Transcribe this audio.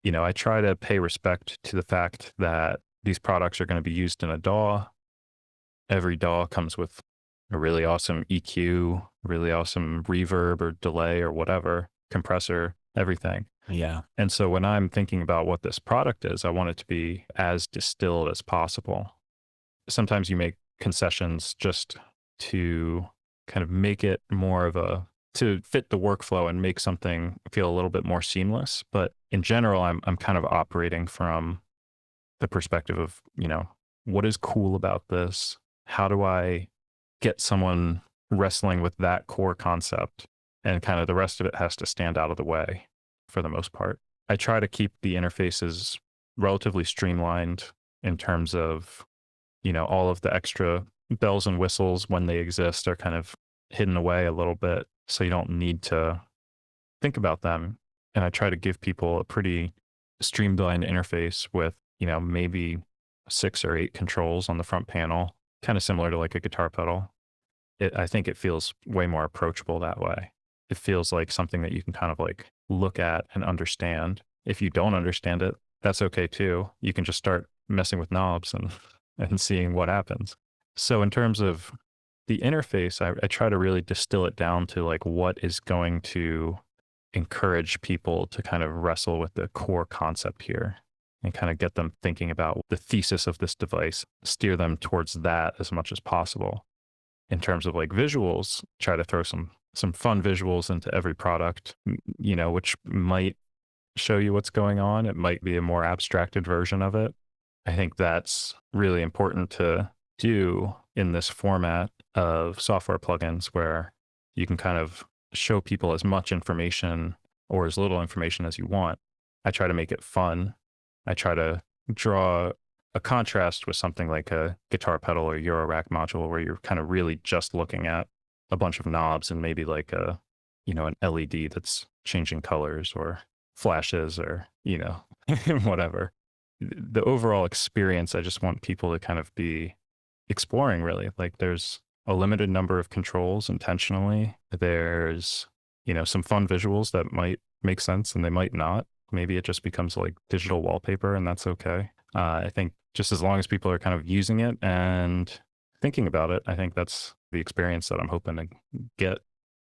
I try to pay respect to the fact that these products are going to be used in a DAW. Every DAW comes with a really awesome EQ, really awesome reverb or delay or whatever, compressor, everything. Yeah. And so when I'm thinking about what this product is, I want it to be as distilled as possible. Sometimes you make concessions just to kind of make it more of to fit the workflow and make something feel a little bit more seamless. But in general, I'm kind of operating from the perspective of, what is cool about this? How do I get someone wrestling with that core concept? And kind of the rest of it has to stand out of the way for the most part. I try to keep the interfaces relatively streamlined in terms of, all of the extra bells and whistles when they exist are kind of hidden away a little bit. So you don't need to think about them. And I try to give people a pretty streamlined interface with, maybe 6 or 8 controls on the front panel, kind of similar to like a guitar pedal. I think it feels way more approachable that way. It feels like something that you can kind of like look at and understand. If you don't understand it, that's okay too. You can just start messing with knobs and seeing what happens. So in terms of the interface, I try to really distill it down to like what is going to encourage people to kind of wrestle with the core concept here and kind of get them thinking about the thesis of this device, steer them towards that as much as possible. In terms of like visuals, try to throw some fun visuals into every product, which might show you what's going on. It might be a more abstracted version of it. I think that's really important to do in this format of software plugins where you can kind of show people as much information or as little information as you want. I try to make it fun. I try to draw a contrast with something like a guitar pedal or Eurorack module where you're kind of really just looking at a bunch of knobs and maybe like an LED that's changing colors or flashes or, whatever. The overall experience, I just want people to kind of be exploring really. Like there's a limited number of controls intentionally. There's, some fun visuals that might make sense and they might not. Maybe it just becomes like digital wallpaper and that's okay. I think just as long as people are kind of using it and thinking about it, I think that's the experience that I'm hoping to get